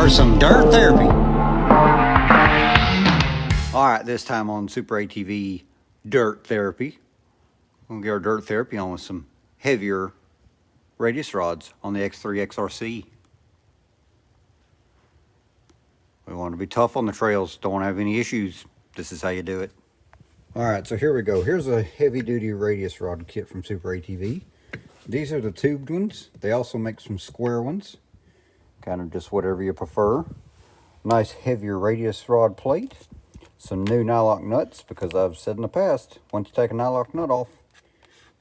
for some dirt therapy. All right, this time on SuperATV Dirt Therapy, we're going to get our dirt therapy on with some heavier radius rods on the X3 XRC. We want to be tough on the trails, don't want to have any issues. This is how you do it. All right, so here we go. Here's a heavy-duty radius rod kit from SuperATV. These are the tubed ones. They also make some square ones. Kind of just whatever you prefer. Nice heavier radius rod plate. Some new nylock nuts, because I've said in the past, once you take a nylock nut off,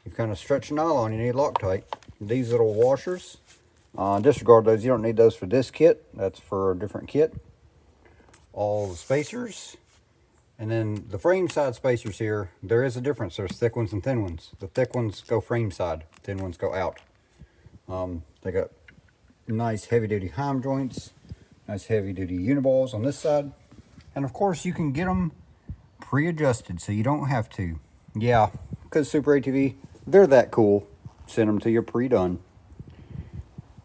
you kind of stretch the nylon, you need Loctite. These little washers, disregard those. You don't need those for this kit. That's for a different kit. All the spacers. And then the frame side spacers here, there is a difference. There's thick ones and thin ones. The thick ones go frame side, thin ones go out. They got nice heavy duty heim joints, nice heavy duty uniballs on this side. And of course you can get them pre-adjusted so you don't have to. Yeah, because SuperATV, they're that cool. Send them to you pre-done.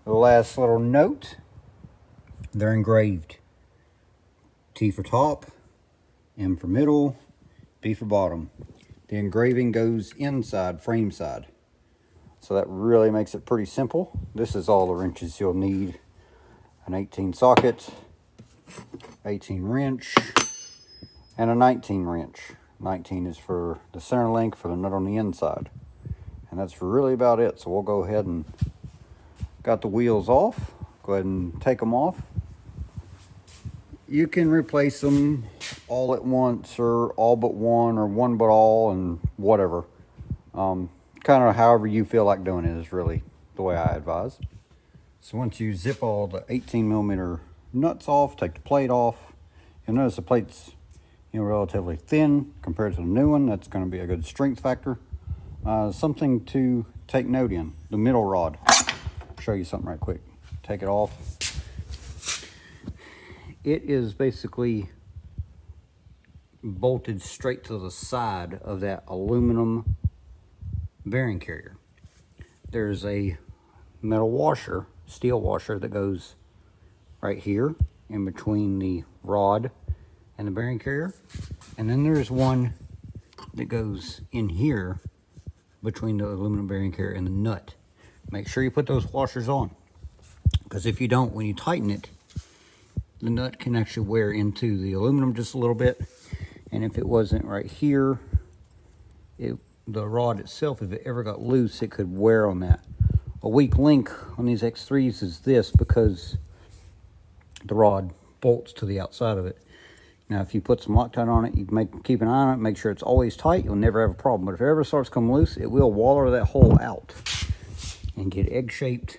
The last little note, they're engraved. T for top, M for middle, B for bottom. The engraving goes inside, frame side. So that really makes it pretty simple. This is all the wrenches you'll need. An 18 socket, 18 wrench, and a 19 wrench. 19 is for the center link for the nut on the inside. And that's really about it. So we'll go ahead and got the wheels off. Go ahead and take them off. You can replace them all at once or all but one or one but all and whatever. Kind of however you feel like doing it is really the way I advise. So once you zip all the 18mm nuts off, take the plate off, you'll notice the plate's relatively thin compared to the new one. That's going to be a good strength factor. Something to take note in, the middle rod. I'll show you something right quick. Take it off. It is basically bolted straight to the side of that aluminum bearing carrier. There's a metal washer, steel washer, that goes right here in between the rod and the bearing carrier. And then there's one that goes in here between the aluminum bearing carrier and the nut. Make sure you put those washers on, because if you don't, when you tighten it, the nut can actually wear into the aluminum just a little bit. And if it wasn't right here, the rod itself, if it ever got loose, it could wear on that. A weak link on these X3s is this, because the rod bolts to the outside of it. Now, if you put some Loctite on it, you can keep an eye on it, make sure it's always tight. You'll never have a problem. But if it ever starts coming loose, it will waller that hole out and get egg-shaped.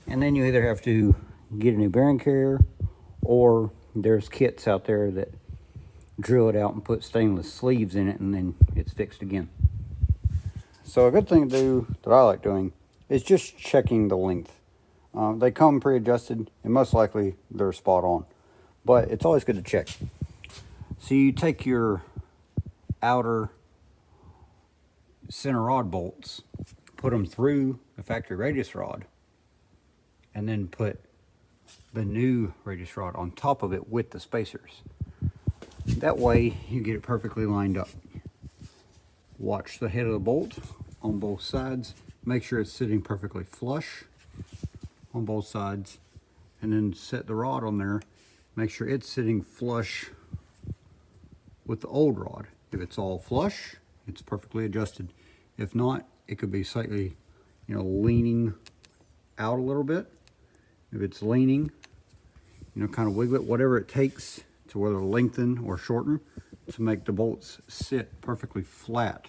And then you either have to get a new bearing carrier, or there's kits out there that drill it out and put stainless sleeves in it, and then it's fixed again. So a good thing to do that I like doing is just checking the length. They come pre-adjusted, and most likely they're spot on, but it's always good to check. So you take your outer center rod bolts, put them through the factory radius rod, and then put the new radius rod on top of it with the spacers. That way you get it perfectly lined up. Watch the head of the bolt on both sides. Make sure it's sitting perfectly flush on both sides, and then set the rod on there. Make sure it's sitting flush with the old rod. If it's all flush, it's perfectly adjusted. If not, it could be slightly, leaning out a little bit. If it's leaning, kind of wiggle it, whatever it takes to whether lengthen or shorten to make the bolts sit perfectly flat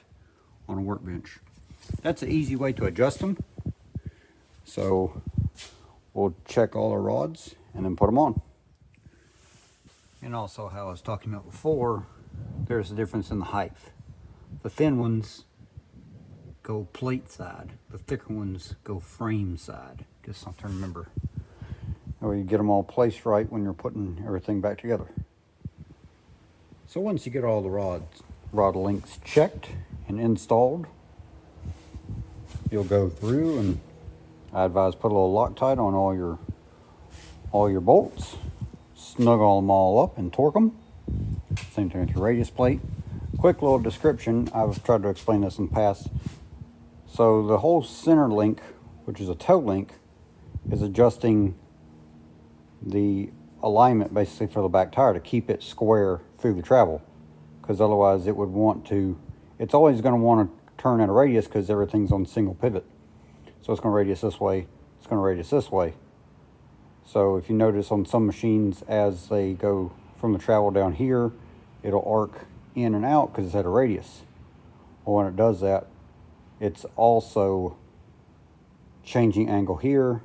on a workbench. That's an easy way to adjust them. So we'll check all our rods and then put them on. And also, how I was talking about before, there's a difference in the height. The thin ones go plate side, the thicker ones go frame side. Just something to remember. Or you get them all placed right when you're putting everything back together. So once you get all the rod lengths checked and installed, you'll go through, and I advise put a little Loctite on all your all your bolts, snuggle them all up and torque them. Same thing with your radius plate. Quick little description, I've tried to explain this in the past. So the whole center link, which is a toe link, is adjusting the alignment basically for the back tire to keep it square through the travel, because otherwise it would want to, it's always going to want to turn at a radius because everything's on single pivot. So it's going to radius this way, it's going to radius this way. So if you notice on some machines, as they go from the travel down here, it'll arc in and out because it's at a radius. Well, when it does that, it's also changing angle here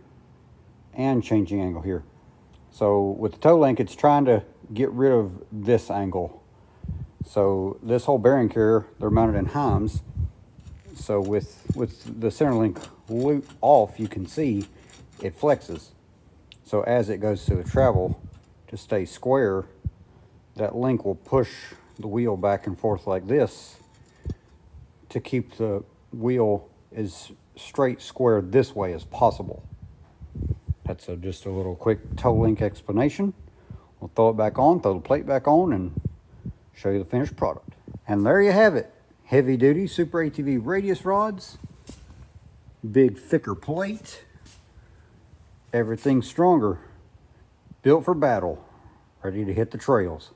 and changing angle here. So with the toe link, it's trying to get rid of this angle. So this whole bearing carrier, they're mounted in Heims. So with the center link loop off, you can see it flexes. So as it goes to the travel to stay square, that link will push the wheel back and forth like this to keep the wheel as straight square this way as possible. That's just a little quick toe link explanation. We'll throw it back on, throw the plate back on, and show you the finished product. And there you have it. Heavy duty SuperATV radius rods. Big thicker plate. Everything stronger. Built for battle. Ready to hit the trails.